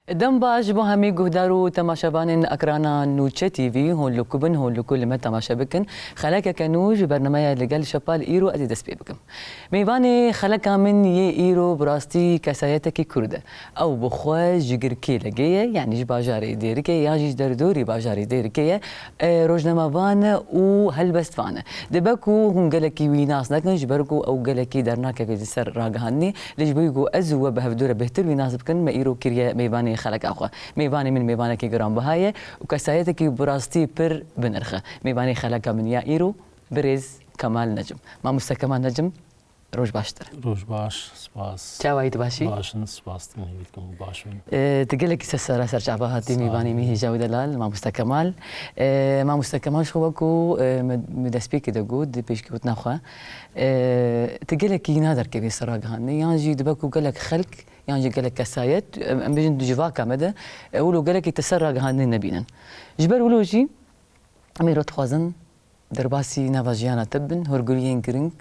دم باش بو همي گهدارو تماشابان اکرانا نوچه تیوی هون لکوبن هون لکول ما تماشا بکن خلاک کنوج برنامه لگل شپال ایرو ادی دست پی بکم میوان خلاک من یه ایرو براستی کسایت کی کرده او بخوا جگر کی لگیه یعنی ج باجاری دیر که یا جی دردوری باجاری دیر که روزنامه وان او هلبست وان دبکو هون گلکی ویناس نکن جبرکو او گلکی درناک که سر راگهانی لجبیگو ازو بهفدور بهتر ویناس بکن ما ایرو کریه میوان خلق أخوة ميواني من ميوانك جرام بهاي وكسايتك براستي بر بنرخة ميواني خلقها من يائيرو بريز كمال نجم ما مسا كمال نجم روج باشتر روج باش سپاس چاوایت باشی باشن سپاس تنهیدکم باشون تقلك سسرة سرجع بهاتي ميواني ميه جاود دلال ما مسا كمال ما مسا كمال شو بكو مدسبيك دقود بيش كوت نخوة تقلك ينادر كبي سراغ هاني يانجي دبكو قلك خلق يعني قال لك كسايت ام بيجن جواكا مدى ولو قال لك يتسرق هاني نبينا جبر ولو جي اميرو تخوازن درباسي نافاجيانا تبن هرغوليين كرينك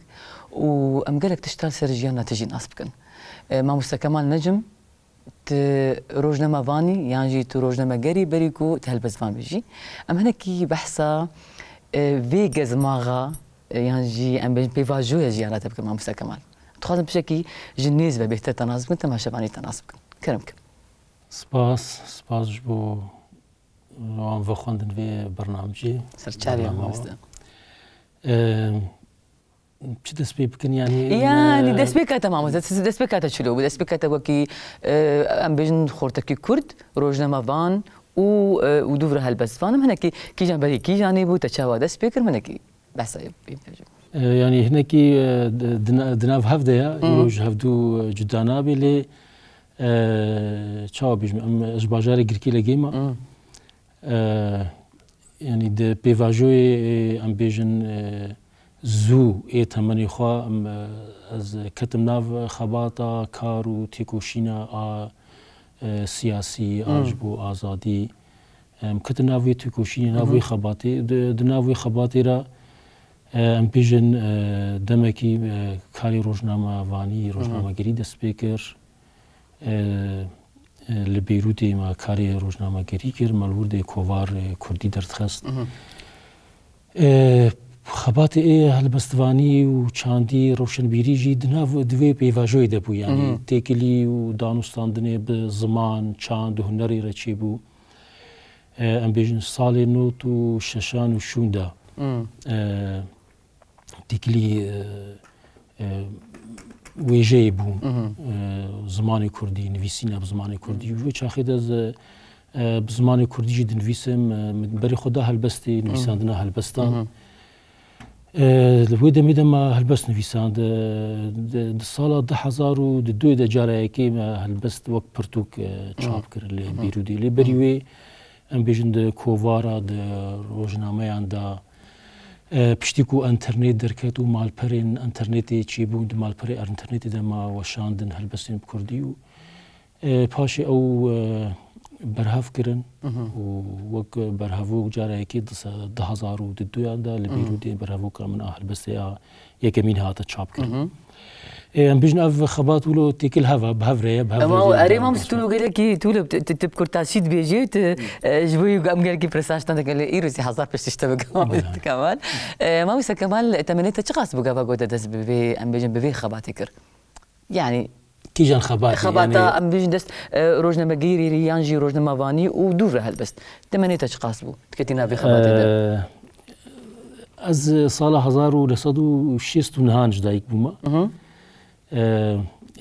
وام قال لك تشتغل سرجيانا تجي ناس بكن ما مسا كمال نجم روجنما فاني يعني جي تو روجنما قري بريكو تهلبس فان بيجي ام هناكي بحثا فيجاز ماغا يعني جي ام بيفاجو يجي انا تبكي ما مسا كمال تخاطر بشكل جنيز بهتر تناسب كنت ما شباني تناسب كرمك سپاس جبو وان فخوندن في برنامجي سرچاري مامستا چی دست پی بکن يعني دست پی کاتا ماموز دست پی کاتا چلو دست پی کاتا وکی ام بيجن خورتکی کرد روزنامه وان و دوور هلبس فانم هناكي كي جنبري كي جانبو تشاوا دست پی کرم هناكي بحثا بيجو يعني هناكي دناف هفديا يروج هفدو جدانا بيلي تشاو بيجم اجباجاري غركي لغيما يعني د بيفاجوي ام بيجن زو اي تمني خوا از كتم ناف خباطا كارو تيكوشينا سياسي اجبو ازادي كتم نافي تيكوشينا نافي خباطي دنافي خباطي را ام بيجن دمكي كاري روزنامه واني روزنامه گري دست بكر لبيروتي ما كاري روزنامه گري كر مالورد كوار كردي درتخست خبات اي هلبستواني و چاندي روشن بيريجي دناف دوي بيواجوي دبو يعني تيكلي و دانوستاندني بزمان چاند و هنري رچي بو ام بيجن سالي نوت و ششان و شوندا تيكلي ويجي بو زماني كردي نفيسينا بزماني كردي و چاخد از بزماني كردي جد نفيسم من بري خدا هلبستي نفيساندنا هلبستان لويدا ميدا ما هلبست نفيساند الصالة 2002 دا جارة كي ما هلبست وقت برتوك چاپ كر اللي بيرودي اللي بريوي ام بيجن دا كوفارا دا روزنامه دا پشتیکو انترنت درکت و مالپرین انترنتی چی بود مالپری انترنتی دما وشاندن هلبستین بکردی و پاش او برهاف کرن و وق برهاوو جاره کی 2002 دا لبیرودی برهاوو کامن هلبسته یکمین هات چاپ کرن ام بيجن اف خبات ولو تيكل هوا بهفريه ما اري ما مستولو قال لك تولو تبكر تاشيد بيجي جبوي قام قال لك برساج تنك قال لي ايروسي حزار باش تشتبك كمان ما ويسا كمال تمنيت تشخاص بقى بقى دس بي ام بيجن بي خباتكر يعني كي جان خباتا يعني ام بيجن دس روزنامه گيري ريانجي روزنامه واني ودور هلبست تمنيت تشخاص بو تكتينا بي خباتي از سال 1960 نهانج دايك بوما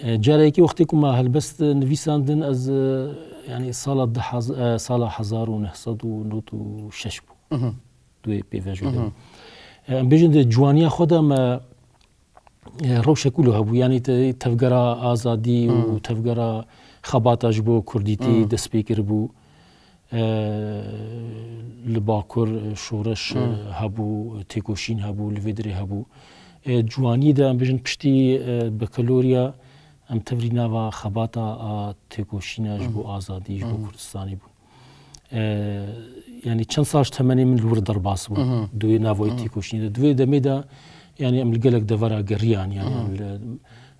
جاريكي وقتي كما هلبست نفيساندن از يعني سال 1906 دوي بيفاجو بيجن جوانيا خدا ما روشه كله هبو يعني تفقرا آزادي و تفقرا خباتا جبو كرديتي دسبيكر بو لباكر شورش هبو تيكوشين هبو لفيدري هبو جوانی دا بيجن پشتی بکلوریا ام تورينا و خباتا تيكوشينا جبو آزادي جبو كردستاني بو يعني چند ساش تمني من لور درباس بو دوی ناوی تيكوشينا دوی دميدا يعني ام لقلق دورا قريان يعني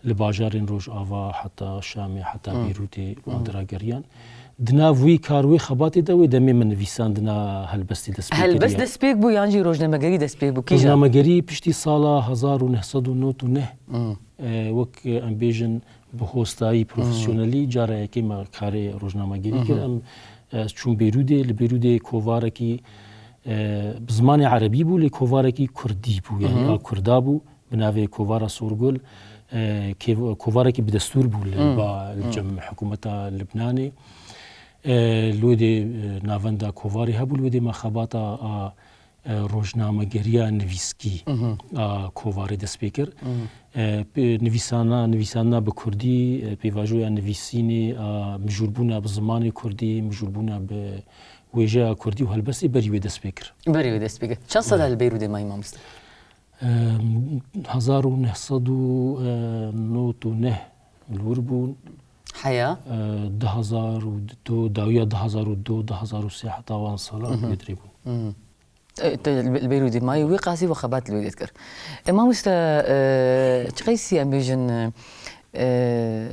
لباجارين روج آوا حتى شامي حتى بيروتي وادرا قريان دناوی کاروی خباتی دوی دمی من نویساندنا هلبستی دست هل بس دست پێک بوو یانجی ڕۆژنامەگەری دەست پێک بوو کیژە ڕۆژنامەگەری پشتی ساڵا 1999 وەک ئەم بێژن بە هۆستایی پرۆفسیۆنەلی جارایەکەی مە کارێ ڕۆژنامەگەری کرد ئەم چوون بێرودێ لە بێرودێ کۆڤارێکی زمانی عەرەبی بوو لێ کۆڤارێکی کوردی بوو یعنی کووردا بوو بناوێ کۆڤارە سۆرگۆل کۆڤارێکی بەدەستور بوو بە جەم حکوومەتە لبنانێ لودێ ناوەندا کۆڤاری هەبوو لودێ مەخەباتە ڕۆژنامەگەریە نویسکی کۆڤاری دەست پێ کرد نویسانە بە کوردی پێیواژۆیان نویسینی مژوربوونە بە زمانی کوردی مژوربوونە بە وێژەیە کوردی و هەلبەستی بەریوێ دەست پێ کرد بەریوێ دەست پێ کرد چەند ساڵە لە بەیروودێ مای مامۆستا 1999 لور بوون حیا 2002 داویە 2002 2003 حتاوان ساڵە گوێدرێ بوون البيرودي ماي وي قاسي وخبات اللي يذكر ما مست تقيسي امبيجن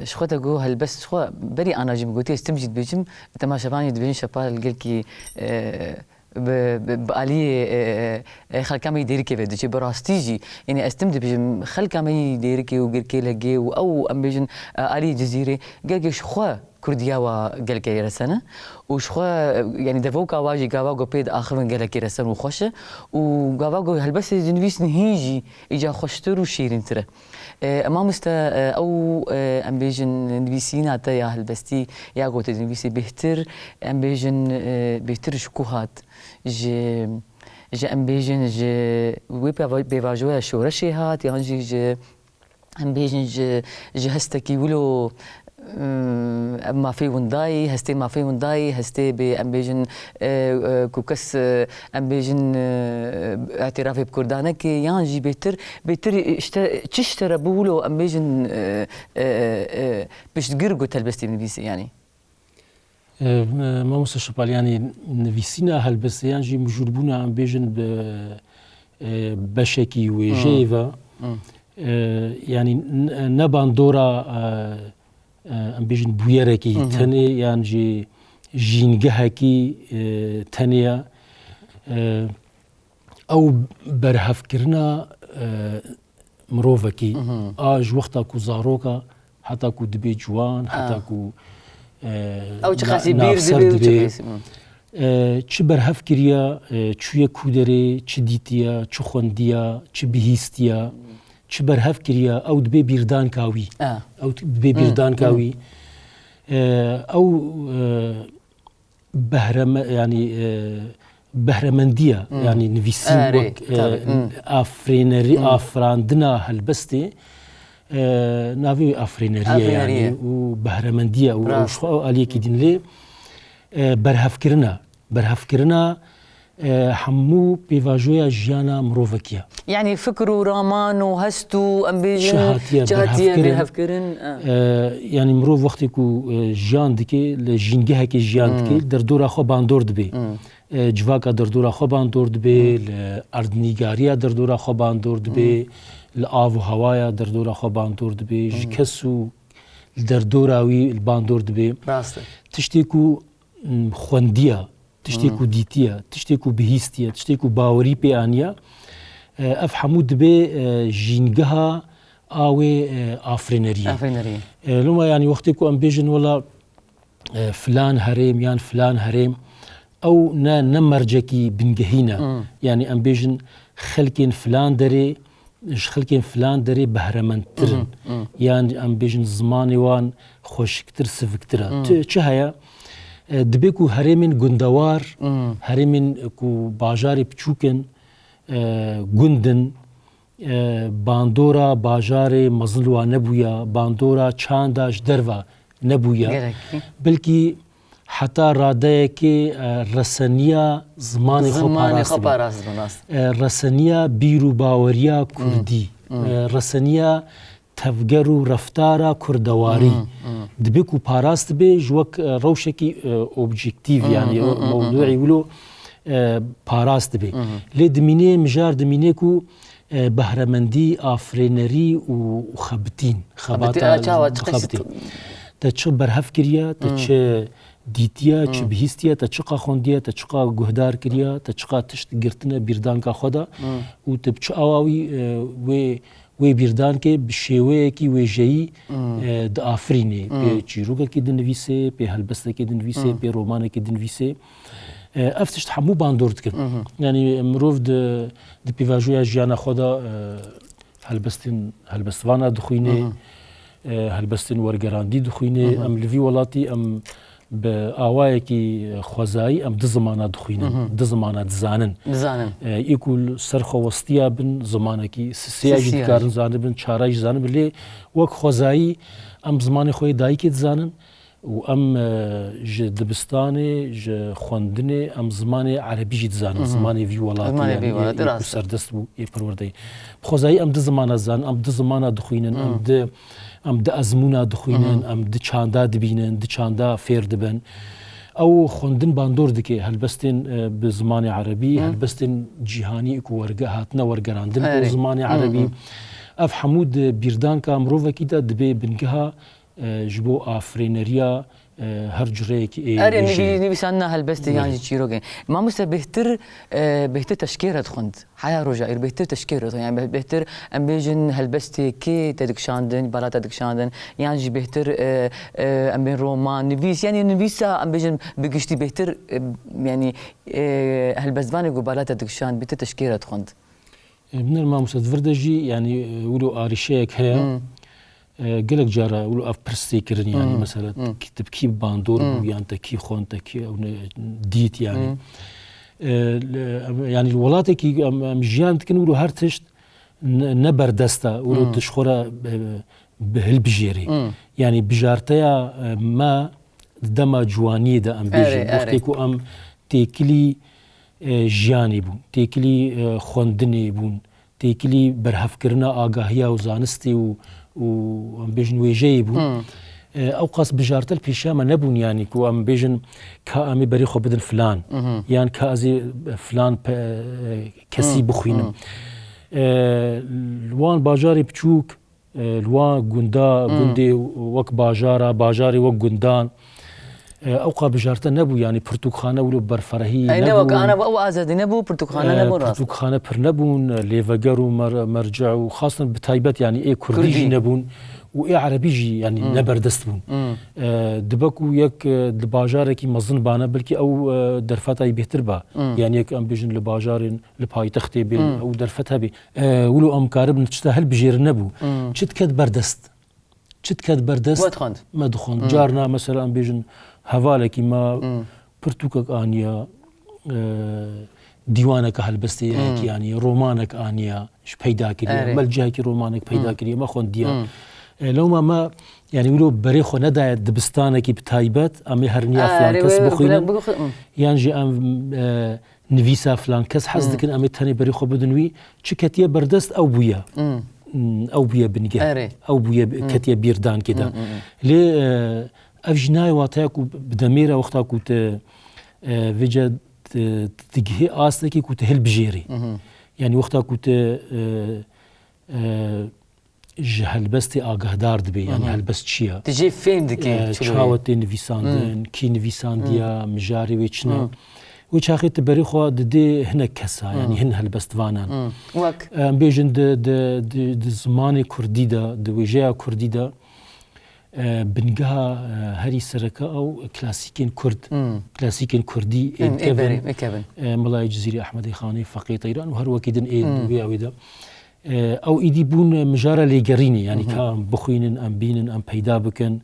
شخوتا جو هالبس شخو بري انا جيم قلتي استمجد بيجم تماشا باني دبين شبال قلكي بآلية خلكامي ديركي بدي براستيجي يعني استمد بيجم خلكامي ديركي وقلكي لقي او امبيجن آلية جزيرة قلكي شخو كرديا وقلكي يرسنا وشخوا يعني دفوكا واجي قاواغو بيد آخر من قلكي يرسن وخوشه وقاواغو هالبس جنويس نهيجي إجا خوشتر وشيرين ترى أما مستا أو أمبيجن نويسين عتا يا هالبستي يا قوت نويسي بهتر أمبيجن بهتر شكوهات جي أمبيجن جي ويبا بيواجوها شورشي هات يعني أمبيجن جي هستكي ولو ما في ونداي هستي ما في ونداي هستي بأمبيجن كوكس أمبيجن اعترافي بكردانك يانجي بيتر تشترى بولو أمبيجن باش تقرقو تلبستي من بيسي يعني ما مستشبال يعني نفيسينا هالبس يانجي مجربونا أمبيجن بشكي وجيفا يعني نبان دورا ام بيجن بويركي تاني يعني جينجهكي تانية او برهف كرنا مروفكي اج وقتا كو زاروكا حتى كو دبي جوان حتى كو او تخاسي بير دبي چه برهف كريا چوية كودري چه ديتيا چه خونديا چه بهيستيا چه برهف كريا او دبي بيردان كاوي او دبي بيردان كاوي او بهرم يعني بهرمندية يعني نفيسين وك افرينري افراندنا هالبستي نافي افرينرية يعني وبهرمندية وشو عليك دين لي برهف كرنا حمو بيفاجويا جيانا مروفكيا يعني فكروا رامان وهستو أمبيجن جهاتيا برهفكرن يعني مروف وقتكو جيان دكي لجينجها كي جيان دكي دردورا خو باندور دبي جواكا دردورا خو باندور دبي الأردنيغاريا دردورا خو باندور دبي الآف وهوايا دردورا خو باندور دبي جكسو دردوراوي الباندور دبي تشتيكو خونديا تشتيكو ديتيا تشتيكو بهيستيا تشتيكو باوري بيانيا افحمو دبي جينجها اوي افرينريا لما يعني وقتكو امبيجن ولا فلان هريم يعني فلان هريم او نمرجكي بنجهينا يعني امبيجن خلكين فلان دري خلكين فلان دري بهرمنترن يعني امبيجن زماني وان خوشكتر سفكترا چه دبيكو هرمين گندوار هرمين كو باجاري بچوكن گندن باندورا باجاري مزلوا نبويا باندورا چانداش دروا نبويا بلكي حتى رادايكي رسنيا زماني خباراس رسنيا بيرو باوريا كردي رسنيا تفجر و رفتارا كردواري دبيكو باراست بي جوك روشكي اوبجيكتيف يعني موضوعي ولو باراست بي لي دميني مجار دمينيكو بهرمندي افرينري وخبتين خباتا خبتين تتش برهف كريا تتش دیتیا چ بهیستیا تا چقا خوندیا تا چقا گهدار کریا تا چقا تشت گرتنه بیردان کا خدا و تب چ آواوی و بیردان که بشیوه کی و جی د آفرینه به چیروگا کی دنویسه به هلبسته کی دنویسه به رومانه کی دنویسه افتش تحمو باندورد کرد یعنی مروف د پیواژویا جیانا خدا هلبستوانا دخوینه هلبستن ورگراندی دخوینه ام لوی ولاتی ام به آوایی که خوازایی ام دزمانه دخوینن دزمانه دزانن ایکول سرخ وسطیا بن زمانه کی سیاجی دکارن زانه بن چارای زانه بلی وک خوازایی ام زمانه خوی دایی که دزانن و ام ج دبستانه ج خوندنه ام زمانه عربی جد زانن زمانه وی ولاتی یعنی سردست بو ای پروردی خوازایی ام دزمانه زان ام دزمانه دخوینن ام د ازمونا دخوینن ام د چاندا دبینن د چاندا فیر دبن او خوندن باندور دکه هلبستن به زمان عربی هلبستن جهانی کو ورگه هاتنا ورگراندن به زمان عربی اف حمود بیردان کا امرو وکیدا دبه بنگها جبو آفرینریا هر جره کی اري نبيسانا هلبستي يعني تشيروغي ما مست بهتر تشكيرة خوند حياة رجائر بهتر تشكيرة يعني بهتر ام بيجن هلبستي كي تدكشاندن بلا تدكشاندن يعني بهتر ام بين رومان نبيس يعني نبيسا ام بيجن بقشتي بهتر يعني هلبستواني بلا تدكشان بهتر تشكيرة خوند من الماموسات فردجي يعني ولو اريشيك هي قالك جارة ولو اف برستي كرن يعني مثلا كتب كي باندور يعني تكي خون تكي او ديت يعني يعني الولات كي مجيان تكن ولو هرتشت نبر دستا ولو تشخورا بهالبجيري يعني بجارتيا ما دما جواني دا ام بيجي وقتكو ام تيكلي جياني بون تيكلي خوندني بون تيكلي برهفكرنا آگاهيا وزانستي و بيجن ويجي بون او قاس بجارت البيشامه نبون يعني كو ام بيجن كامي بريخو بدن فلان يعني كازي فلان كسي بخوينم الوان باجاري بچوك الوان غندي وك باجاري وك غندان اوقا بجارتا نبو يعني برتوخانه ولو برفرهي نبو اي نبو انا بو ازادي نبو برتوخانه نبو راس برتوخانه پر نبون ليفغر مرجع وخاصه بتايبت يعني اي كردي نبون واي عربيجي يعني نبردست بون دبكو يك دباجاركي مزن بانا بلكي او درفتاي بهتر با يعني يك ام بيجن لباجارين لبايتختي بي او درفتها بي ولو ام كارب نتشتهل بجير نبو شتكت بردست شتكت بردست ما دخون جارنا مثلا ام بيجن هوالكي ما برتوكك آنيا ديوانك هلبستي يعني رومانك آنيا اش بيدا كريا ملجاكي رومانك بيدا كريا ما خون ديا لو ما يعني ولو بريخو نداية دبستانكي بتايبات امي هرنيا فلان كس بخوينا يعني جي ام نفيسا فلان كس حزدكن امي تاني بريخو بدنوي شكتيا بردست او بويا او بويا بنجا او بويا كتيا بيردان كده ليه افجناي واتاكو بدميره وقتا كنت فيجا تجهي اصلكي كنت هل بجيري يعني وقتا كنت هلبستي آگاهدار دبي يعني هلبست چيا تجي فين دكي چاوتي نویساندن کی نویساندیا مجاري ويچنا ويچ اخي تبري خو دي هنا كسا يعني هن هلبستوانان وك بيجن د زماني كردي دا د وجيا كردي دا بنجها هري سركا او كلاسيكين كرد كلاسيكين كردي كيفن ملاي جزيري احمد خاني فقيه طيران وهر وكيدن ويا ودا او ايدي بون مجاره ليجريني يعني كان بخوينن ام بينن ام بيدا بكن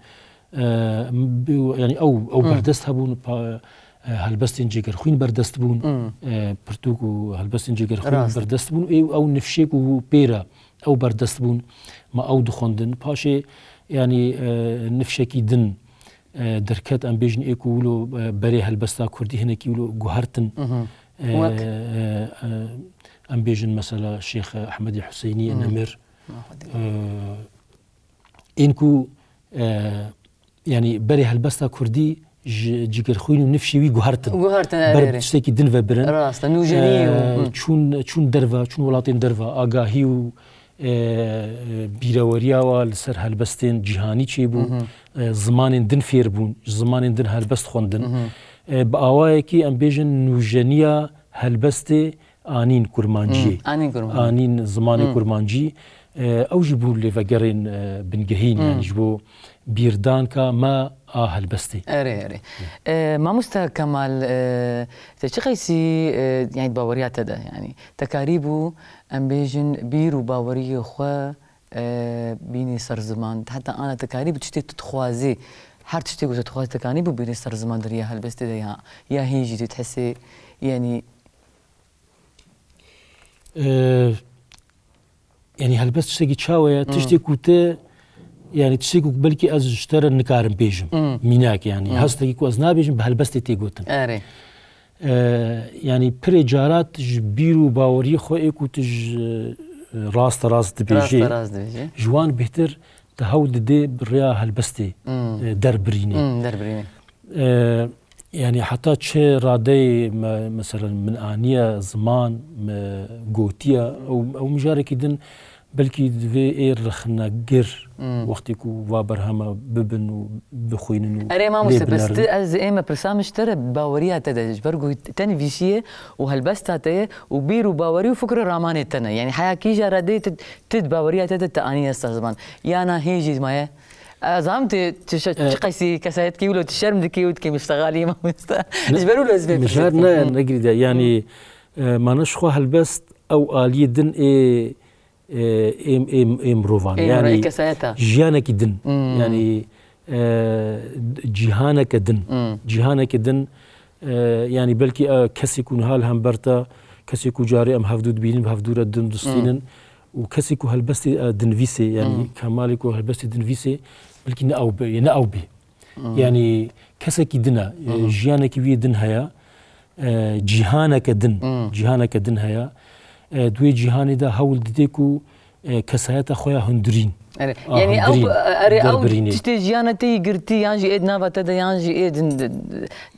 يعني او بردست هبون هلبستن جيجر خوين بردست بون برتوكو هلبستن جيجر خوين بردست بون او نفشيكو بيرا او بردست بون ما او دخوندن باشي يعني نفشكي دن دركات ام بيجن ايكو ولو بري هلبستا كردي هناكي ولو جوهرتن ام بيجن مثلا الشيخ احمد الحسيني النمر انكو يعني بري هلبستا كردي جيجر خوين ونفشي وي جوهرتن برد تشتكي دن فبرن راست نوجني شون درفا شون ولاتين درفا اغاهي بیرەوەریاوە لەسەر هەلبەستێن جیهانی چێبوو زمانên din fêr bûn زمانên din helbest xwendin bi awayekî em bêjin nûjeniya helbestê anîn kurmanciyê anîn zimanê kurmancî ew jî bû lêvegerên bingehîn yani ji bo bîrdanka me a helbestê. Erê Mamoste Kemal te çi qeysî yani baweriya te de yani tekarî bû em bêjin bîr û baweriyê xwe bînî ser ziman heta ana tekarî bû tiştê tu dixwazî her tiştê ku tu dixwazî tekanî bû bînî ser ziman diriya helbestê de ya hîn jî tu dihesê yani yani helbest tiştekî çawa ye tiştê ku te yani tiştê ku belkî ez ji te re nikarim bêjim mînak yani hestekî ku ez nabêjim bi helbestê tê gotin. Erê yani pirê carat ji bîr û baweriyê xwe ê ku tu ji rast dibêjî ji wan bêhtir te hewl didê bi rêya helbestê derbirînê. Yani heta çi radeyê mesela min aniye ziman gotiye ew mijarekî din belkî divê ê rixne gir wextê ku va berhema bibin û bixwînin û Erê Mamoste ez ê me pirsa min ji te re baweriya te de ji ber ku te nivîsiye û helbesta te ye û bîr û bawerî û fikr ramanê te ne yani heyakî jî radeyê tu baweriya te de te aniye ser ziman yana hê jî maye زعمت تشقيسي كسايت كيلو تشرم كيلو كي مشتغالي ما مستا جبروا له زبيب مشار نجري ده يعني ما نشخو هالبست او آلية دن ام روفان يعني جيانك دن يعني جيهانك دن جيهانك دن يعني بلكي كسي يكون هال هم برتا كسي يكون جاري ام هفدود بينين بهفدور الدن دستينن وكسي يكون هالبست دنفيسي يعني كمالك هالبست دنفيسي بلكي نأو بي يعني كسكي دنا جيانك وي دن هيا جيهانك دن جيهانك دن هيا دوي جيهاني دا هول ديكو كسايات خويا هندرين يعني او تشتي جيانتي قرتي يانجي ايد نافا تدا يانجي ايد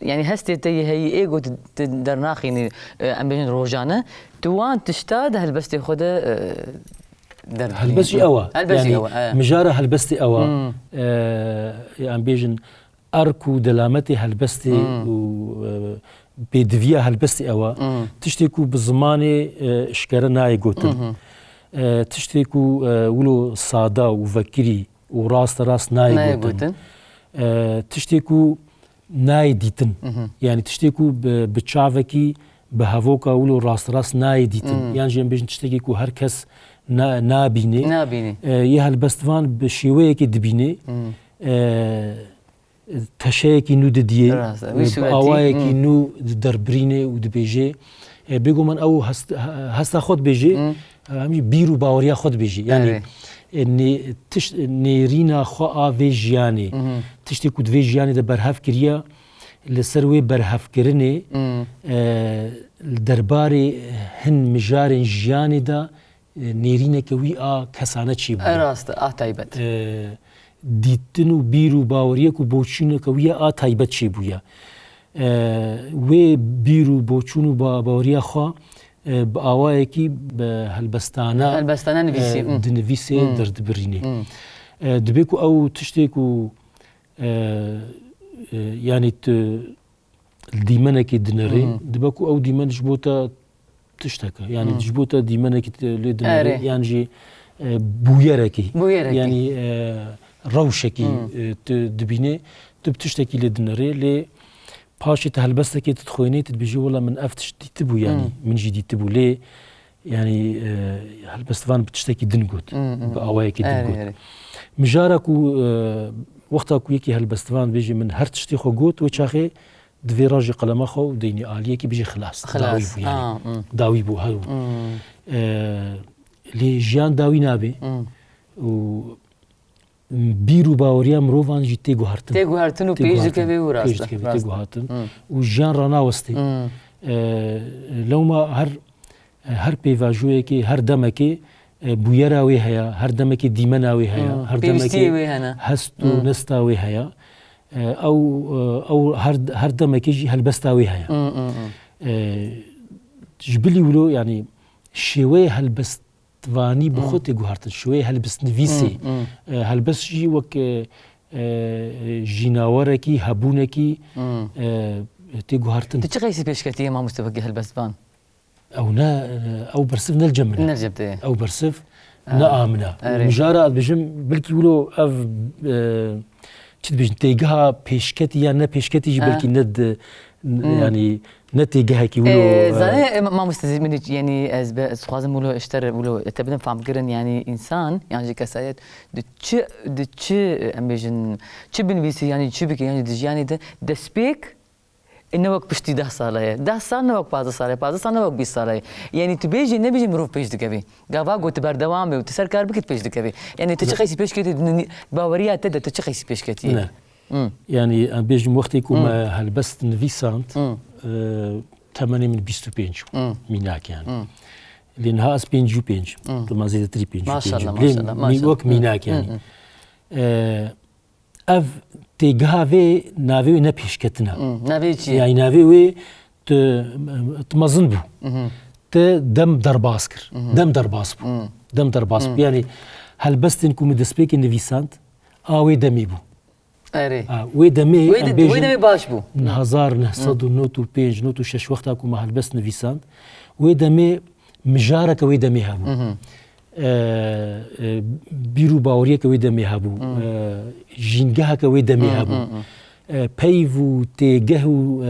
يعني هستي تي هي ايجو درناخيني ام بين روجانا توان تشتاد هالبستي خدا هالبستي اوا يعني مجاره هالبستي اوا يعني بيجن اركو دلامتي هالبستي و بيدفيا هالبستي اوا تشتيكو بزماني اشكره ناي قوتن تشتيكو ولو صادا وفكري وراست راس ناي قوتن تشتيكو ناي ديتن يعني تشتيكو بتشافكي بهافوكا ولو راست ناي ديتن يعني جنب بيجن تشتيكو هر كس نابيني يا هالبستفان بشيويكي دبيني تشيكي نو دديه اوايكي نو دربريني ودبيجي بيقول من او هستا خود بيجي همي بيرو باوريا خود بيجي يعني اني نيرينا خو افيجياني تشتي كود فيجياني ده برهف كريا لسروي برهف كرني الدرباري هن مجارين جياني ده نيرينا كوي كسانه چي بو راست تايبت دیتن و بیر و باوریک و بوچون کویه تایبت چی بویا و بیر و بوچون و باوریا خوا با آوایی کی به هلبستانه نویسی درد برینه دبیکو او تشتیکو يعني ديمانه كي دنري دباكو او ديمان جبوتا تشتكى يعني جبوتا ديمانه كي دنري يعني جي بويركي يعني روشكي دبيني تبتشتكي لدنري لي باشي تهلبستكي تدخويني تبيجي والله من افتش تبو يعني من جديد تبو لي يعني هلبستفان بتشتكي دنقوت باوايكي دنقوت مجاركو وقتا كو يكي هلبستفان بيجي من هر تشتي خو قوت وشاخي دفي راجي قلمه خو ديني آلية كي بيجي خلاص داوي بو يعني داوي بو هاو لي جيان داوي نابي و بيرو باوريا مروفان جي تيغو هارتن و بيجي كبي وراست تيغو هارتن و جيان رانا وستي لو ما هر بيفاجوي كي هر دمكي بويراوي هيا هر دمكي ديمناوي هيا هر دمكي هستو نستاوي هيا او هر دمكي جي هلبستاوي هيا جبلي ولو يعني شوي هلبست هلبستوانی بخود تگوهرتن شوی هلبست نویسی هلبست جی وک جیناوره کی هبونه کی تگوهرتن تشي قيسي بيشكتي ما مستفقي هالبستفان او نا او برسف نلجمنا نرجبتي او برسف نا آمنا مجارة بجم بلكي ولو اف چت بجن تيجها بيشكتي یا نه بيشكتي جي بلكي ند يعني نتيجها كي ولو زاني ما مستزيد مني يعني از خوازم ولو اشتر ولو تبدن فهم قرن يعني انسان يعني كسايت دتش ام بجن تش بنفيسي يعني تش بك يعني دجياني ده سبيك انه وقت بشتي 10 ساله 10 سال وقت 15 ساله 15 سال وقت 20 ساله يعني تبيجي نبيجي مروف بيش دكبي قاوا قلت بردوام وتسر كار بكت بيش دكبي يعني تشخيسي بيش كتي باوريات تد تشخيسي بيش كتي يعني بيجم وقت يكون هلبست نفيسانت 8 من 25 ميناك يعني لانها اس 25 ما زيد 3 ما شاء الله ما شاء الله ما شاء الله وقت ميناك يعني اف تيجهاوي نافي نبيشكتنا نافي چی يعني نافي وي تمزن بو ت دم درباسكر دم درباس بو دم درباس بو يعني هلبستن كوم دسبيك نفيسانت اوي دمي بو اري وي دمي وي دمي باش بو 1995 نوتو 6 وقتها كوم هلبست نفيسانت وي دمي مجارك وي دمي هابو بیرو باوریه که وی دمی هبو جینگه که وی دمی هبو پیو تیگه و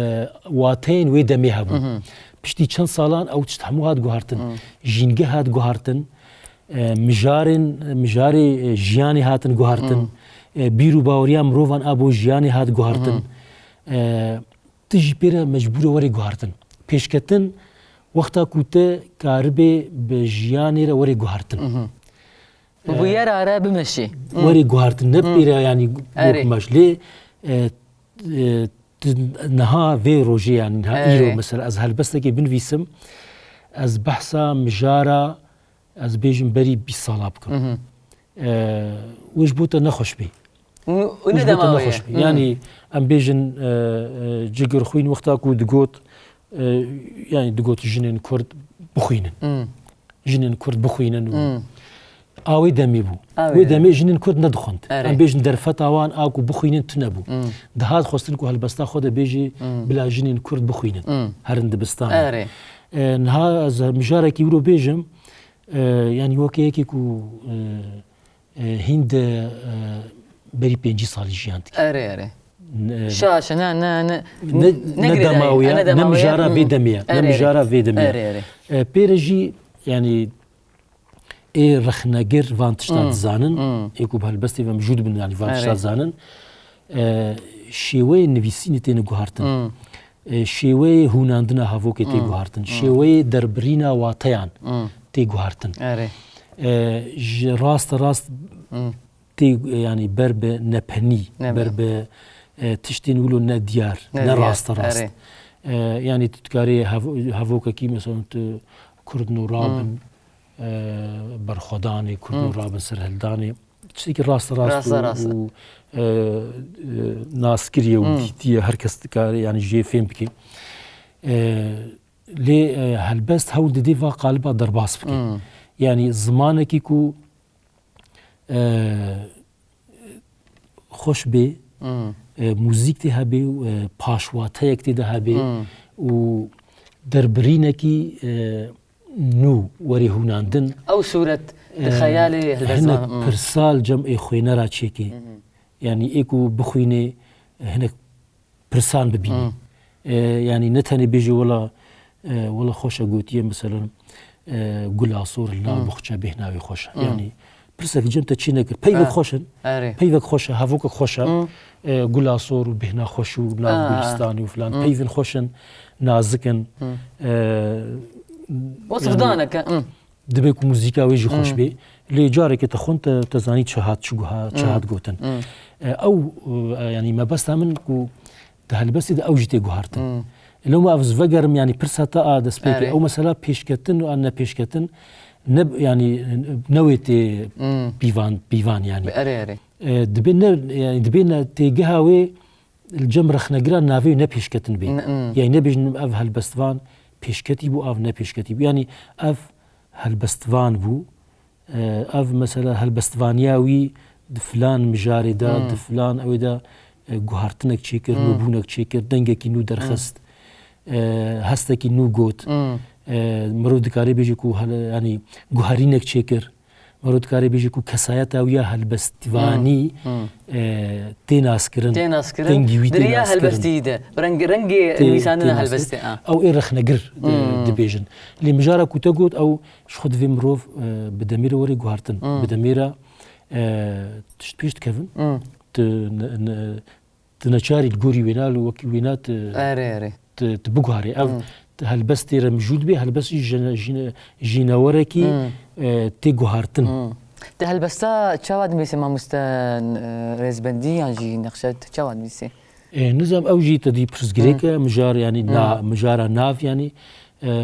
واتین وی دمی هبو پشتی چند سالان او تشتحمو هاد گوهرتن جینگه هاد گوهرتن مجاری جیانی هاتن گوهرتن بیرو باوریا مروفان ابو جیانی هاد گوهرتن تجی پیره مجبور وری گوهرتن پیشکتن وقتا کوته کاربه به جیانی را وری گوهرتن بویار آره بمشی وری گوهرتن نبیره یعنی گوهمش لی نها وی روژی یعنی نها ایرو مثلا از هلبسته که بنویسم از بحثا مجارا از بیجم بری 20 سالا بکن وش بوتا نخوش بی وش بوتا نخوش بی یعنی ام بیجن جگر خوین وقتا کو دگوت يعني دقوت جنين كرد بخوينن جنين كرد بخوينن اوي دمي بو وي دمي جنين كرد ندخنت ام بيجن درفت اوان اكو بخوينن تنبو دهات خوستنكو هلبستا خود بيجي بلا جنين كرد بخوينن هرند بستان نها از مجاره كي ورو بيجم يعني وكي كيكو هند بري 5 سال جيانت اري شاشه نا ندماويه نمجاره فيدميه نمجاره فيدميه بيرجي يعني اي رخناجر فانتشتات زانن يكوب هالبستي موجود بن يعني فانتشتات زانن شيوي نفيسين تين غوهرتن شيوي هوناندنا هافوكي تي غوهرتن شيوي دربرينا واتيان تي غوهرتن راست تي يعني برب نبهني برب تشتين ولو نا ديار نا راست يعني تتكاري هافوكا كي مثلا كردن ورابن برخداني كردن ورابن سرهلداني تشتكي راست و ناس كريه وديتيه هركس تكاري يعني جي فين بكي لي هالبست هول ديفا قالبا درباس بكي يعني زمانك كو خوش بي موزیک تی هبی و پاشواته یک تی ده هبی و دربرینکی نو وری هوناندن او صورت خیالی هنک پرسال جمع خوینه را چیکی یعنی ایکو بخوینه هنک پرسان ببینی یعنی نتنی بیجی ولا خوشه گوتیه مثلا گلاسور لا بخچه بهناوی خوشه یعنی برسك جمت تشي نكر بيفك خوشن بيفك خوشه هافوك خوشه قلاصور وبهنا خوشو ناف گلستاني وفلان بيفن خوشن نازكن وصف دانك دبيك موزيكا ويجي خوش بي لي جارك تخونت تزاني شهاد شوها شهاد جوتن او يعني ما بس من كو هالبس ده اوجتي جوهرتن لو ما افز فقرم يعني برساتا اد سبيك او مثلا بيشكتن وانا بيشكتن نب يعني نويتي بيفان يعني اري دبينا تيجهاوي الجمر خنقران نافي نبيشكتن بي يعني نبيج اف هالبستفان بيشكتي بو اف نبيشكتي بو يعني اف هالبستفان بو اف مثلا هەلبەستوانیاوی فلان مژارێدا فلان ئەوێدا گوهارتنێک چی کرد نوبوونێک چی کرد دەنگێکی نو دەرخست هەستێکی نو گوت مرۆڤ دکارێ بێژێک و ینی گوهارینێک چێ کرد مرۆڤ دکارێ بێژێک و کەسایەتاویە هەلبەستیوانی تێناسکردن دەنگی وی دریا هەلبەستیدە ڕەنگی نویساندنە هەلبەستێ ئەو ئێ ڕەخنەگر دەبێژن لێ مژارە کوتە گوت ئەو خۆ دەوێ مرۆڤ بدەمێرە وەرێ گوهارتن بدەمێرە تشت پێش دکەون تنەچاری گۆری وێنال و وەکی وێنات بگوهارێ ئەو هەلبەستی ڕەمژود بێ هەلبەستی ژینەوەرێکی تێگوهارتن دە هەلبەستا چاوات نویسێ مامۆستا ڕێزبەندی یانژی نەخشەت چاوات نویسێ نزانم ئەو ژی تەدی پرسگرێکە مژار ینی مژارە ناو ینی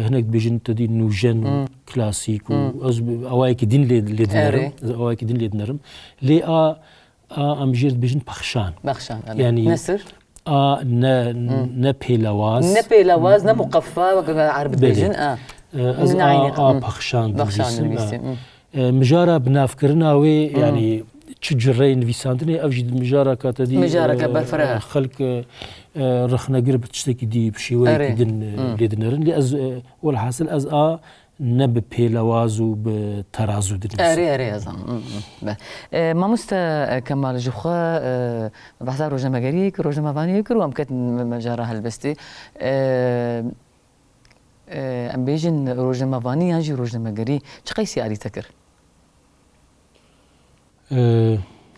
هەنێک بێژن تەدی نوژەن و کلاسیک و ئەوایەکی دین لێ دنەرم ئەوایەکی دین لێ دنەرم لێ ئەمژێر بێژن پەخشان ینی نەسر نە پێلەواز نە مقەفا وەک عەرب بێژن پەخشان مژارە بنافکردناوێ ینی چ جڕێی نویساندنێ ئەوژی مژارە کاتەدی خەڵک ڕەخنەگر بە تشتێکی دی پشیوەیەکی دن لێ دنەرن لێ ئەز وەڵحاسل ئەز نە بە پێلەواز و بە تەرازوو ئەرێ ئەزان مامۆستا کەمال ژوخوا بەحسا ڕۆژنامەگەری ڕۆژنامەوانی کرد و ئەم کەت مەجارە هەلبەستێ ئەم بێژن ڕۆژنامەوانی یانژی ڕۆژنامەگەری چ قەیسی ئالیتە کرد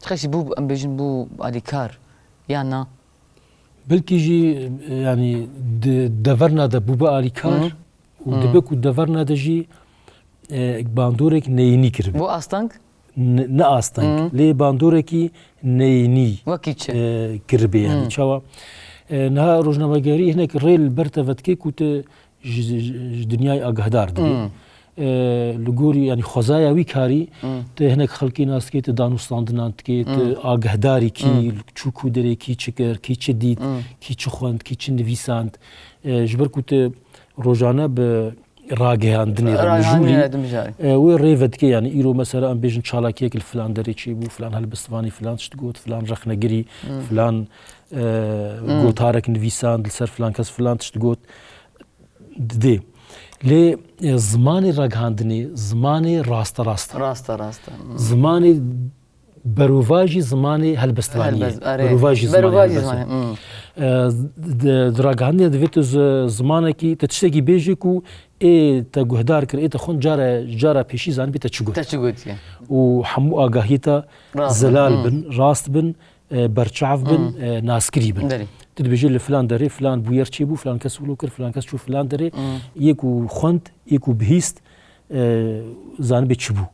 چ قەیسی بوو ئەم بێژن بوو ئالیکار یان نا بلکیژی ینی دەڤەرنادە بوو بە ئالیکار و دەبێک و دەڤەرنادەژی باندۆرێک نەینی کرد بۆ ئاستانگ نە ئاستانگ لێ باندۆرێکی نەینی وەکی چ کردبێ ینی چاوە نها ڕۆژنامەگەری هەنێک ڕێل بەرتەڤەتکێک و دنیای ئاگەهدار دەبێ لە گۆری ینی خۆزایاوی کاری هەنێک خەڵکی ناسکێتە دانوستاندنان تکێت ئاگەهدارێکی چووک و دەرێکی چ کرد کی چ دیت کی چ خوێند کی چ نویساند ji ber ku tu rojane bi ragihandinê mijûlî wê rêve dike yanî îro mesela em bêjin çalakiyek li filan derê çêbû filan helbestvanî filan tişt got filan rexnegirî filan gotarek nivîsand li ser filan kes filan tişt got didê lê zimanê ragihandinê zimanê rasta zimanê berovajî zimanê helbestvanî ye berovajî zimanê ragihandinê divê tu zimanekî te tiştekî bêjî ku ê te guhdar kir ê te xwend cara pêşî zanibî te çi got û hemû agahiyê te zelal bin rast bin berçav bin naskirî bin tu dibêjî li filan derê filan bûyer çêbû filan kes wilo kir filan kes çû filan derê yê ku xwend yê ku bihîst zanibê çi bû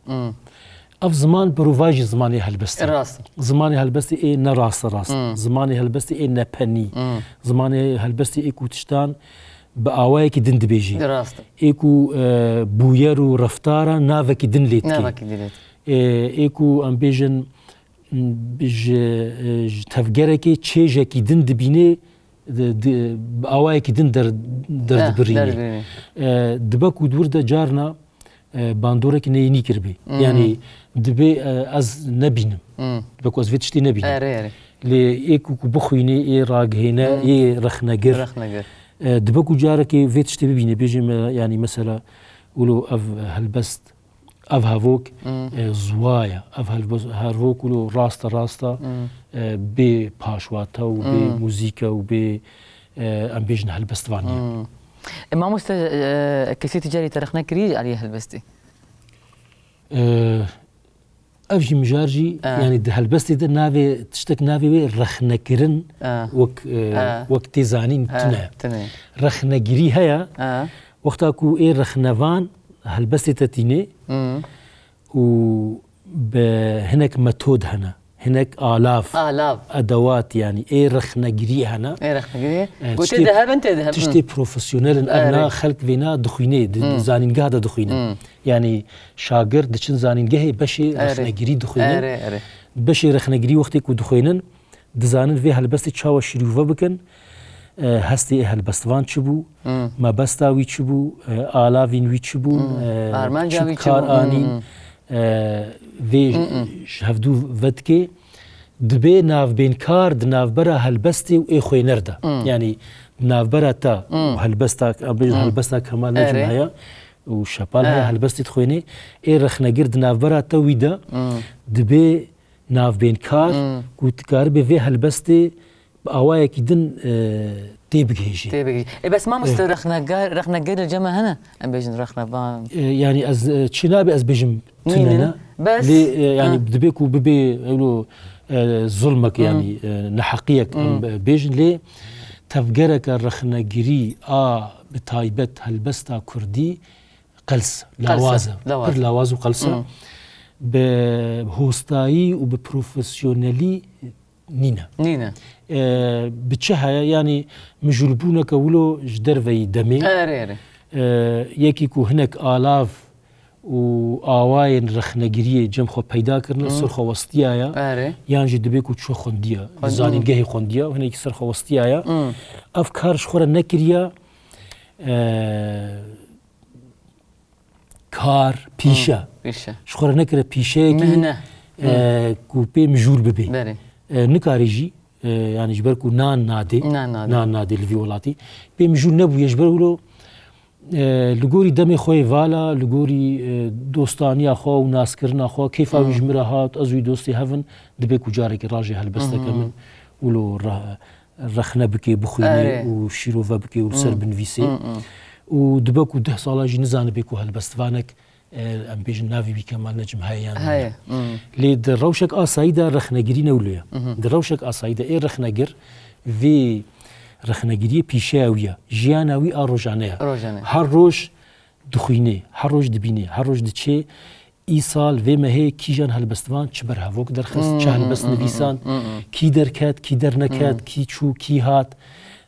ev ziman berovajî zimanê helbestî zimanê helbestî ê ne rast zimanê helbestî ê nepenî zimanê helbestî ê ku tiştan bi awayekî din dibêjî ê ku bûyer û reftara navekî din lê dike ê ku em bêjin ji tevgerekê çêjekî din dibînê bi awayekî din derdibirînê dibe ku dûr de carna bandorek neyînî kirbê yanî dibê ez nebînim dibe ku ez vê tiştî nebînim lê ê ku bixwînê ê ragihêne ê rexnegir dibe ku carekê vê tiştê bibîne bêjim yanî mesela wilo ev helbest ev hevok zwaye ev hevok wilo rasta bê paşwata û bê mûzîka û bê em bêjin helbestvaniye مامۆستا کەسی تجاری تەرخ نەکردی عەلی هەلبەستی ev jî mijar jî yanî di helbestê de navê tiştek navê wê rexnekirin wek tê zanîn tune rexnegirî heye wexta ku ê rexnevan helbestê te tîne û bi hinek metod hene hinek alav edewat yanî ê rexnegirî hene tiştê profesyonelin evna xelk vêna dixwîne di zanîngeha de dixwînin yanî şagird diçin zanîngehê beşê rexnegirî dixwînin beşê rexnegirî wextê ku dixwînin dizanin vê helbestê çawa şîrûve bikin hestê helbestvan çi bû mebesta wî çi bû alavên wî çi bûn kar anîn وی هفدو ودکی دبی ناف بین کار دناف برا هلبستی و ای خوی نرده یعنی ناف برا تا هلبستا ابریز هلبستا کمال نجم هیا و شپال هیا هلبستی تخوینی ای رخنگیر دناف برا تا ویدا دبی ناف بین کار کوت کار به وی هلبستی آوای کدن تبغيجي بس ما مست رخنجار الجمع هنا ام بيجن رخنبان يعني از تشينابي از بيجم تنينا بس يعني دبيكو ببي يقولوا ظلمك يعني نحقيك بيجن لي تفجرك الرخنجري بتايبت هلبستا كردي قلس لاوازه قلسه بهوستاي وببروفيسيونالي نينا بتشها يعني مجربونك ولو جدر في دمي يكيكو هناك آلاف و آواين رخنجريه جم خو پیدا کرن سرخو وسطیایا یان جد بيكو تشو خونديا زانين گهي خونديا و هناك سرخو وسطیایا افكار شخوره نكريا كار بيشا شخوره نكره بيشا مهنه كوبي مجور ببي نكاريجي يعني جبركو نان نادي الفيولاتي بمجور نبو يجبرولو لغوري دمي خوي فالا لغوري دوستانيا خو وناسكرنا خو كيف يجمرها هات ازوي دوستي هفن دبيكو جارك راجي هلبستا كمن ولو رخنا بكي بخويني وشيروفا بكي وسر بنفيسي ودبكو 10 صاله جي نزان بيكو هلبستفانك ام بيجن نافي بي كمان نجم هاي لي دروشك اسايدا رخنجري نوليا دروشك اسايدا اي رخنجر في رخنجري بيشاويه جياناوي اروجانيا هر روج دخويني هر روج دبيني هر روج دتشي ايصال في ما هي كيجان هالبستفان تشبر هافوك درخص تشهل بس نفيسان كي دركات كي درنكات كي تشو كي هات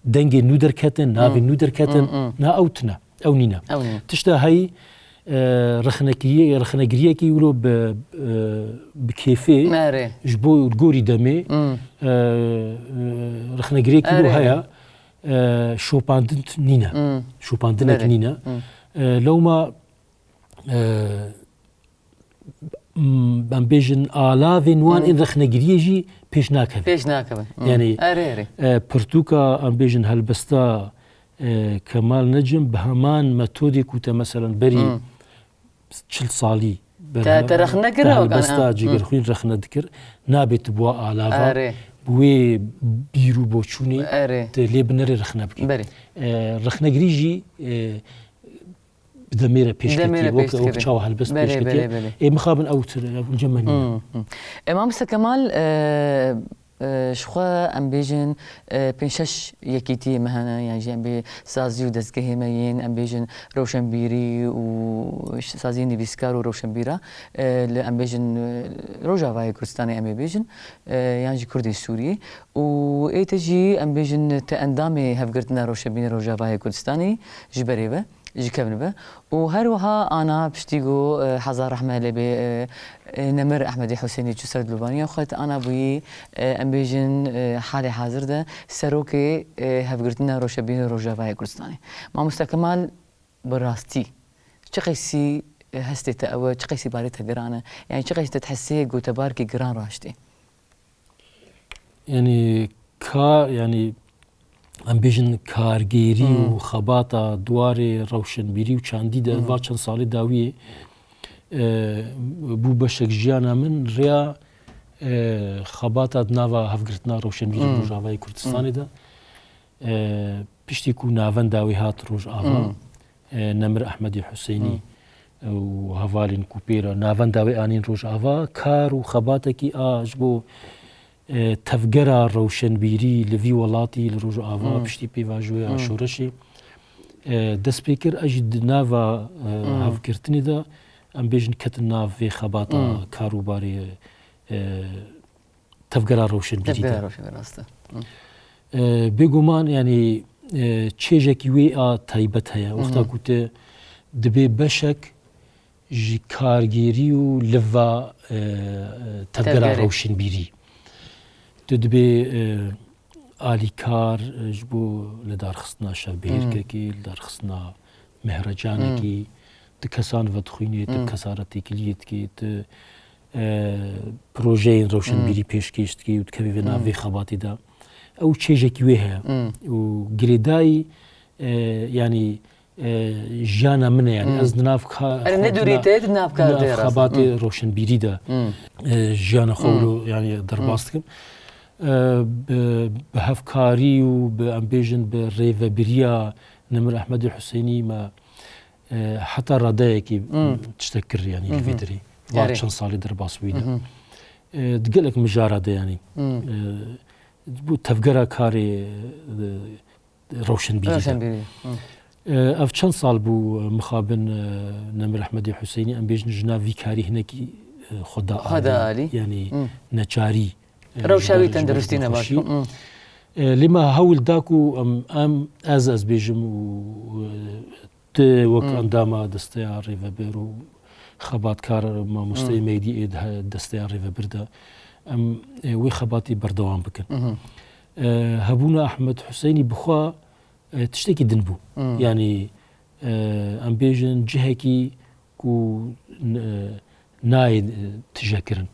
دنجي نودر كاتن نافي نودر كاتن نا اوتنا او نينا تشتا هاي رخنجريه كي يقولوا بكيفي جبو الجوري دمي رخنجريه كي يقولوا هيا شوباندنت نينا شوباندنك نينا لو ما بام بيجن آلاف نوان إن رخنجريه جي بيش ناكبه يعني برتوكا ام بيجن هالبستا كمال نجم بهمان متودي كوتا مثلا بري 40 صالي رخنا كره بس جيجر خوين رخنا ذكر نابت بوا آلافا بوي بيرو بوچوني تلي بنري رخنا بكي رخنا جريجي بدميره بيشكتي وقت شاو هالبس بيشكتي اي مخابن اوتر جمعني امام كمال شخوا ام بيجن بنشش يكيتي مهنا يعني جنب سازي ودزگه مين ام بيجن روشنبيري و سازي نيفيسكار وروشنبيرا ام بيجن روجافاي كردستاني ام بيجن يعني كردي سوري و ايتجي ام بيجن تاندامي هفقرتنا روشنبيري روجافاي كردستاني جبريبه جكبنبه وهروها انا بشتيغو حزار رحمه لبي نمر احمدي حسيني جسر لبنانيا وخيت انا بوي ام بيجن حالي حاضر ده سروكي هفقرتنا روشبين روجافاي كردستاني ما مستكمل براستي چقيسي هستي تاوى چقيسي باريتها قرانه يعني چقيسي تتحسي قوتباركي قران راشتي يعني يعني ام بيجن كارجيري وخباطه دواري روشنبيري وچاندي ده واچن سالي داوي بو بشك جيانا من ريا خباطه دناوا هفقرتنا روشنبيري روجافاي كردستاني ده بيشتيكو نافن داوي هات روج آفا نمر احمدي حسيني وهفالين كوبيرا نافن داوي انين روج آفا كار وخباطه كي اجبو تفجرا روشنبيري لفي ولاتي لروج آفا بشتي بيفاجوي عشورشي دس بيكر اجد نافا هفكرتني دا ام بيجن كتن ناف في خباطة كاروباري تفجرا روشنبيري دا بيقومان يعني تشيجك وي تايبت هيا وقتا كنت دبي بشك جي كارجيري و لفا تفجرا روشنبيري تدبي آلي كار جبو لدار خصنا شبيرككي لدار خصنا مهرجانكي تكسان فتخويني تكسارتي كليت كي ت بروجين روشن بيري بيشكيشت كي وتكفي في نافي خباتي دا او تشيجي كيوها وجريداي يعني جانا منه يعني از ناف انا ندوريتيت ناف كار خباتي روشن بيري دا جانا خولو يعني درباستكم بهفكاري وبامبيجن بالريفا بريا نمر احمد الحسيني ما حتى ردايكي تشتكر يعني الفيدري وعشان صالي درباس ويدا تقلك مجارده يعني تفقرها كاري روشن بيري اف چند سال بو مخابن نمر احمد الحسيني ام بيجن جنافي كاري هناكي خدا عالي يعني نچاري روشاوي تندرستينا باشو لما هول داكو ام از بيجم و ت وك انداما دستيار ريفابيرو خبات كار ما مستوي ميدي دستيار ريفابيردا ام وي خباتي بردوام بكن هبونا احمد حسيني بخوا تشتكي دنبو يعني ام بيجن جهكي كو ناي تجاكرن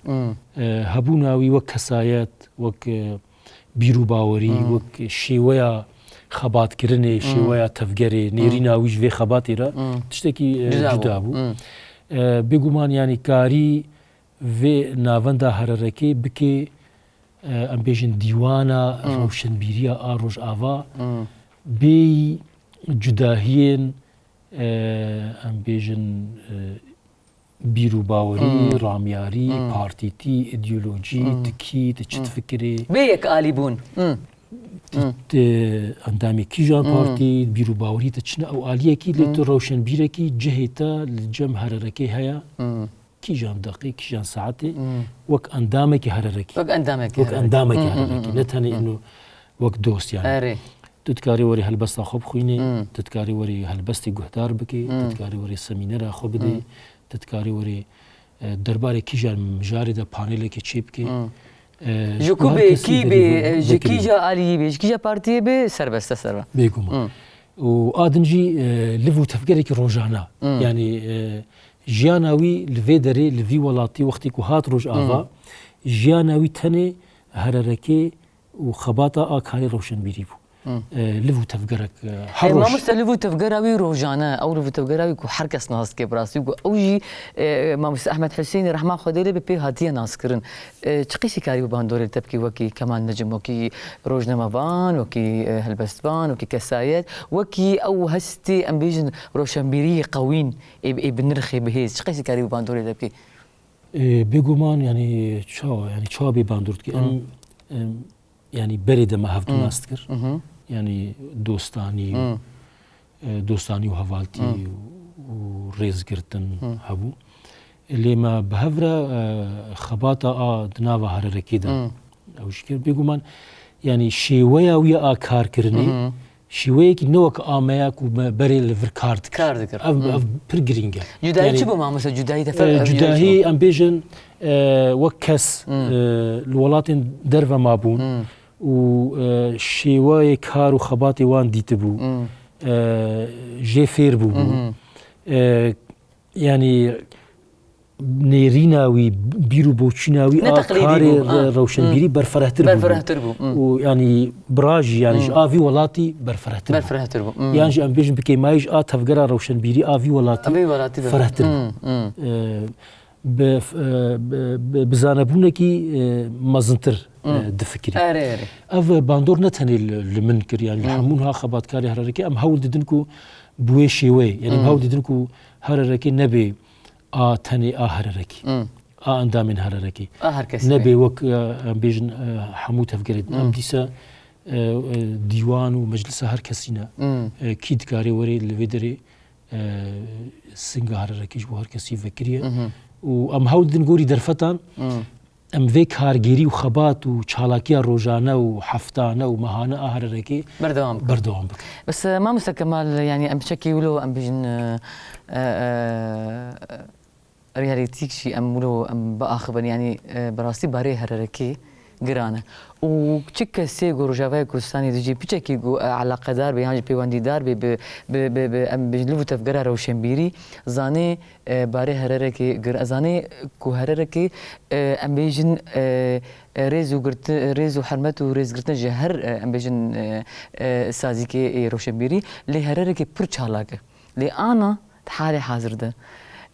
هبونا وي وك كسايات وك بيرو باوري وك شيويا خبات كرني شيويا تفجري نيرينا ويش في خباتي را تشتكي جدابو بيقومان يعني كاري في نافندا هرركي بكي ام بيجن ديوانا روشن بيريا اروج افا بي جداهين ام بيجن بيرو باوري رامياري بارتيتي ايديولوجي تكي تفكري بيك آليبون اندامي كيجان بارتي بيرو باوري تشنا او آليه كي لتو روشن بيركي جهتا الجم هرركي هيا كيجان دقيق كيجان ساعتي وك اندامك هرركي وك اندامك هرركي نتاني انه وك دوست يعني تتكاري وري هلبستا خوب خويني تتكاري وري هلبستي قهدار بكي تتكاري وري سمينرا خوب دي تتكاري وري درباري كيجان مجارده بانيل كي تشيب كي جوكوبي كيبي جكيجا آلي بي جكيجا بارتي بي سربستا سربا بيكوما وآدنجي لفو تفكرك روجانا يعني جياناوي لفيدري لفي ولاتي وقتي هات روج آفا جياناوي تني هرركي وخباطة آكاري روشن بيريبو لفو تفكرك ما مستلفو تفكراوي روجانا او لفو تفكراوي كو حركس ناس كي براسي كو اوجي ما مست احمد حسيني رحمه خديلي بي هاتيه ناس كرن تشقيسي كاريو باندور تبكي وكي كمان نجم وكي روجنا مبان وكي هلبستبان وكي كسايات وكي او هستي امبيجن روشنبيري قوين بنرخي بهيز تشقيسي كاريو باندور تبكي بيغومان يعني شو بي باندور يعني بريده ما هفتو ناستكر يعني دوستاني وهفالتي وريز قرتن هبو اللي ما بهفرة خباطة دناوا هرركيدا او شكر بيقومان يعني شيويا ويا كار كرني شيويا كي نوك آماياك وبري الفركارد كاردكر اف برجرينجا جداي شبو ما مثلا جداي تفرق جداهي امبيجن وكس الولاتين درفا مابون وشيواي كار وخباتي وان ديتبو جي فير بو يعني نيريناوي بيرو بوتشيناوي كاري روشن بيري برفرهتر بو ويعني براجي يعني افي ولاتي برفرهتر بو يعني ام بيجن بكي مايج تفقرا روشن بيري افي ولاتي فرهتر بزانبونكي مازنتر دفكري اف باندور نتني المنكر يعني حمونها خبات كاري هرركي ام هول ددنكو بوي شيوي يعني هول ددنكو هرركي نبي تني هرركي اندامين هرركي نبي وك بيجن حمو تفكري ام ديسا ديوان ومجلس هركسينا كيد كاري وري الفيدري سنگا هرركي جو هركسي فكريه وام هول دنگوري درفتان ام في كارگيري وخبات وچالاكيا روجانا وحفتانا ومهانا هرركي بردوام بك بس ما مستكمل يعني ام بشكي ولو ام بيجن رياليتيك شي ام ولو ام باخبن يعني براسي باري هرركي گرانه و چه کسی گو روجاوای کردستانی دیجی پیچه کی گو علاقه دار به هنج پیوندی دار به ام بجلو تفکر روشنبیری زانه باره هرره کی زانه کو هرره کی ام بیجن ريزو حرمت و ريز گرتن جهر ام بیجن سازی کی روشنبیری لی هرره کی پر چالاکه لی آنا حال حاضر ده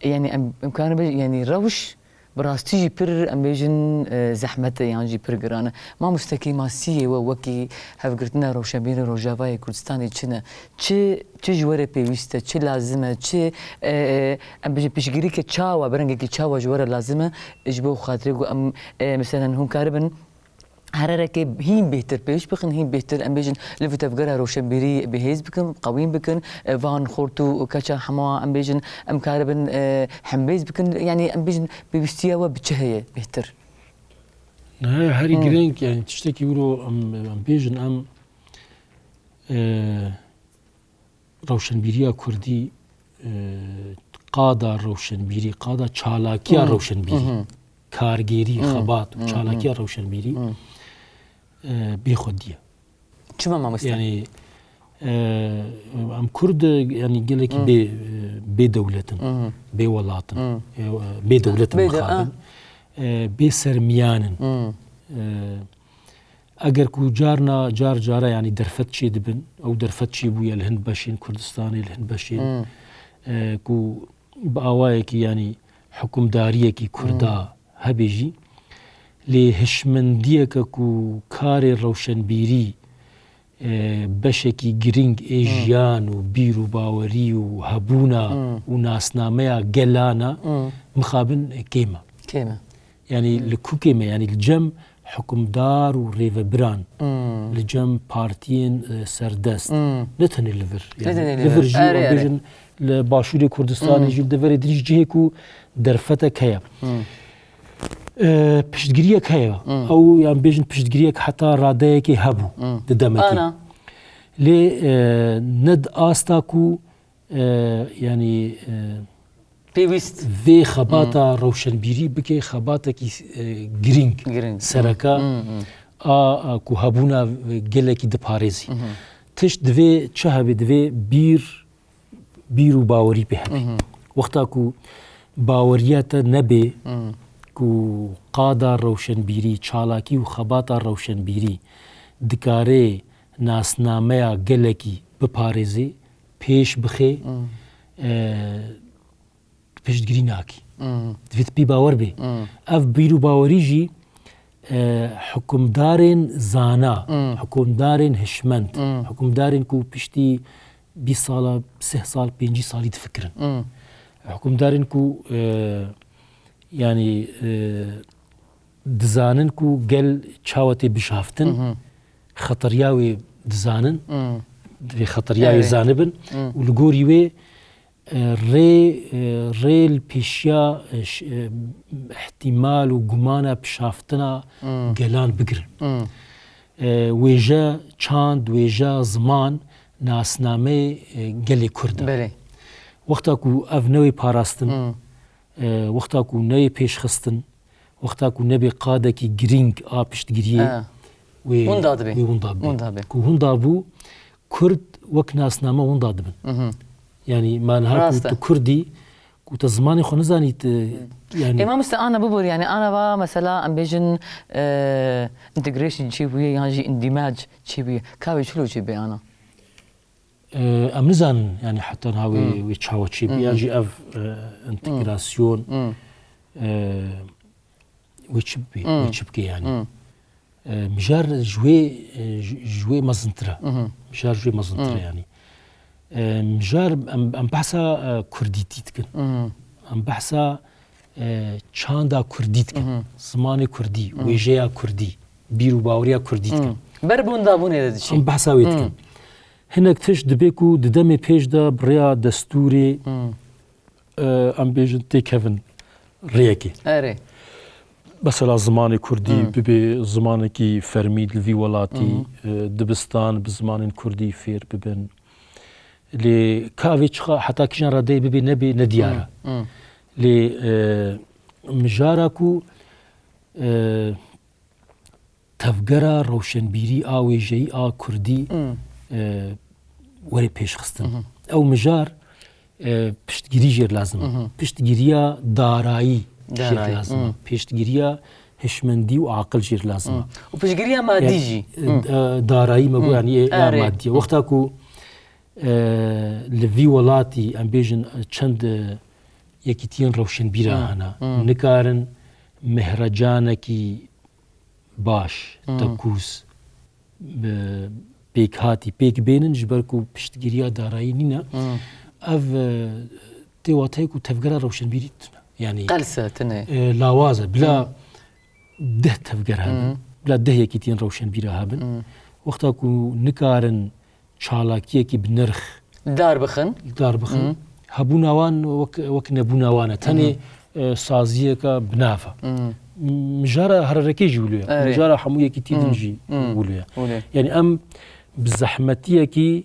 يعني امكانه يعني روش براستي بير ام بيجن زحمته يعني بير جرانا ما مستكي ماسيه وكي هاف قرتنا روشابين روجافاي كردستاني تشنا تش جوره بيوسته تش لازمه تش ام بيجن بيشغري كي تشاوا برنگي كي تشاوا جوره لازمه اجبو خاطري ام مثلا هم كاربن هررك هين بهتر بيش بكن هين بهتر ام بيجن لفت تفكرها روشنبيري بهيز بكن قويم بكن فان خورتو كاتشا حما ام بيجن ام كاربن حمبيز بكن يعني ام بيجن بيستيا وبتشهيه بهتر نهاية هاري جرينك يعني تشتكي يقولوا ام بيجن ام روشنبيريا كردي قادا روشنبيري قادا چالاكيا روشنبيري كارگيري خبات چالاكيا روشنبيري بيخودية شو ما مستوى يعني ام كرد يعني قال لك بي دولتن بي ولاتن بي دولتن مخابن بي سرميانن اگر كو جارنا جارا يعني درفت شي دبن او درفت شي بويا الهند باشين كردستاني الهند باشين كو باوايك يعني حكم داريكي كردا هبيجي لهشمنديك كو كاري روشنبيري بشكي جرينج ايجيان وبيرو باوري وهبونا وناسناميا جلانا مخابن كيما يعني لكو كيما يعني الجم حكم دار وريفا بران الجم بارتين سردست نتهني الليفر يعني ليفر جي وبيجن لباشوري كردستان يجي الدفر يدريج جيكو درفتك هيا پشتگیریک هیا او يعني بيجن پشتگیریک حتى راديك هبو ددمتي لي ند آستاكو يعني بيوست في خباتا روشنبيري بكي خباتا كي جرينج سركا كو هبونا جلكي دباريزي تش دوي چهبي دوي بيرو باوري بهبي وقتا كو باوريات نبي كو قادا روشنبيري چالاكي و خباتا روشنبيري دكاري ناسناميا گلكي بپاريزي پیش بخي پشتگیری ناکی دوید بی باور بی اف بیرو باوری جی حکمدارین زانا حکمدارین هشمند حکمدارین کو پشتی 20 سال 3 سال 5 سالی تفکرن حکمدارین کو يعني دزانن كو قل چاوتي بشافتن خطرياوي دزانن في خطرياوي زانبن والقوريوي ري البيشيا احتمال وقمانا بشافتنا قلان بقرن ويجا چاند ويجا زمان ناسنامي قلي كردا وقتا كو افنوي باراستن وقتا كو نبي پیش خستن وقتا كو نبي قاده كي جرينج پشتگیریه ونداد كو هندابو كرد وك ناسنامه ونداد بن يعني ما نهار كو كردي كو تزماني خو نزانيت يعني ما انا ببور يعني انا با مثلا ام بيجن انتجريشن شي ويا يعني اندماج شي ويا كاوي شلو شي بي انا ام نزان يعني حتى هاوي ويتشاو شي بي يعني اف انتجراسيون ويتشبكي يعني مجار جوي مزنترا مجار جوي مزنترا يعني مجار ام بحثا كرديتي تكن ام بحثا چاندا كردي تكن زماني كردي ويجيا كردي بيرو باوريا كردي تكن بربون دابون هذا الشيء ام بحثا ويتكن هناك تش دبيكو ددمي بيج دا بريا دستوري ام بيجن تي كيفن ريكي اري بس زماني كردي ببي زماني كي فرميد الفي ولاتي دبستان بزمان كردي فير ببن لي كافيتش حتى كيشان رادي ببي نبي نديارة لي مجاركو تەفگەرە ڕەوشنبیری ئاوێژەی ئا کوردی وەرە پێشخستن ئەو مژار پشتگیری ژێر لازمە پشتگیریە دارایی ژێر لازمە پشتگیریە هشمەندی و عاقل ژێر لازمە و پشتگیریە مادیژی دارایی مەبوویانی مادیە وەختاکو لە وی وڵاتی ئەم بێژن چەند یەکیتیان ڕەوشنبیرە هەنا نکارن مهرەجانێکی باش دەکوس پێک هاتی پێک بێنن ji ber ku piştgiriya darayî nîne ev têwateyek û tevgera rewşenbîrî tune yanî قلسة تنه lawaz e bila deh tevger hebin bila deh yekîtiyên rewşenbîre hebin wexta ku nikarin çalakiyekî bi nirx دار بخن dar bixin hebûna wan wek nebûna wan e tenê saziyeka binafa mijara herarekê jî wilo ye mijara hemû yekîtî din jî wilo ye yani em bi zehmetiyekî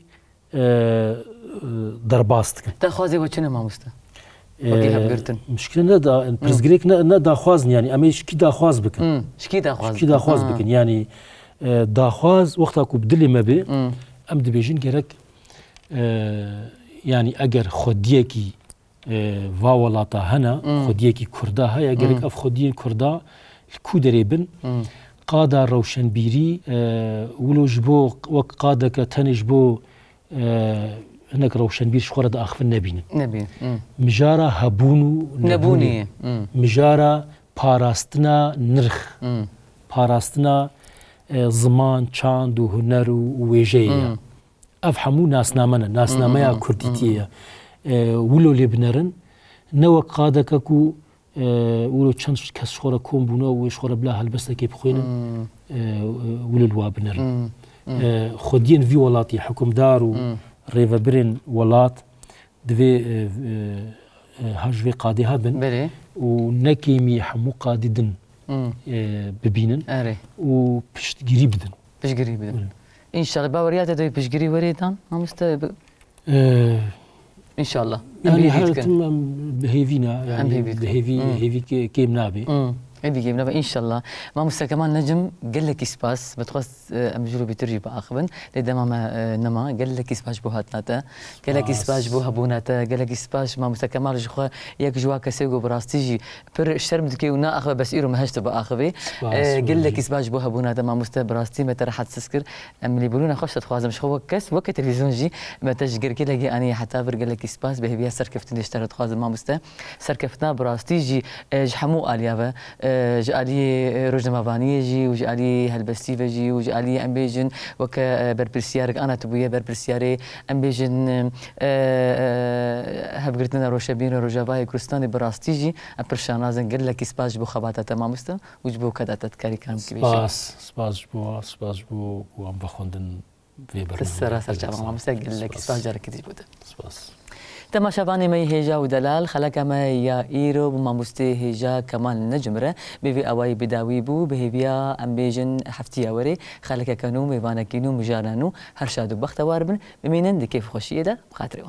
derbas dikin تخوازي وچنه ماموستا مشکل ندا پرزگریک نه داخوازن yani em ê şikî daxwaz bikin شكي داخواز şikî daxwaz bikin yani daxwaz wexta ku bi dilê me bê em dibêjin gerek yani eger xwediyekî va welata hene xwediyekî Kurda heye gerek ev xwediyên Kurda li ku derê bin qada rewşenbîrî wilo ji bo wek qadeke tenê ji bo hinek rewşenbîr ji xwe re diaxivin nebînin نبي mijara hebûn û نبوني mijara parastina nirx parastina ziman çand û huner û wêjeyê ye ev hemû nasname ne nasnameya kurdîtiyê ye wilo lê binerin ne wek qadeke ku wilo çend kes ji xwe re kom bûne û wê ji xwe re bila helbestekê bixwînin wilo li wa binerin xwediyên vî welatî hikûmdar û rêvebirên welat divê her ji vê qadê hebin بلي û nekêmî hemû qadî din bibînin اري û piştgirî bidin بشقري بدن ان شاء الله باوريات دوي بشقري وريدان ماموستا ان شاء الله yani her tim em bihêvîne Em yani bihêvî kêm nabê هذه جيمنا ان شاء الله ما مست كمان نجم قال لك اسباس بتخص امجرو بترجي باخبن لدما ما نما قال لك اسباس بوهاتناتا قال لك اسباس بوهبوناتا قال لك اسباس ما مست كمان جخوا ياك جوا كسيغو براستيجي بر شرم دكي ونا اخ بس ايرو مهشت باخبي قال لك اسباس بوهبوناتا ما مست براستي متى راح تسكر ام اللي بيقولون خش تخوازم شخو كس وقت تلفزيون جي متى جرك لقي اني حتى قال لك اسباس بهبيا سركفتني اشتريت خوازم ما مست سركفتنا براستيجي جحمو اليافا جالي روجنمافانيه جي وجالي هلبستيفه جي وجالي امبيجن وك بربرسيارك انا تبويه بربرسياري امبيجن هبقرتنا روشبين روجافاي كريستاني براستيجي ابرشانازن قال لك اسباج بو خباته تمامسته وجبو كذا تذكري كان كبير سپاس بو وام بخوندن في برنامج السرا سرجع ما قال لك اسباج جارك بوده سپاس تماشاوانی می هیجا و دلال خلق ما یا ایرو بما مستی هیجا کمال نجمره بی اوای بداوی بو بهبیا امبیجن هفتی اوری خلق کنو میوانکینو مجانانو هر شادو بختوار بن بمینن دی کیف خوشیه ده بخاطره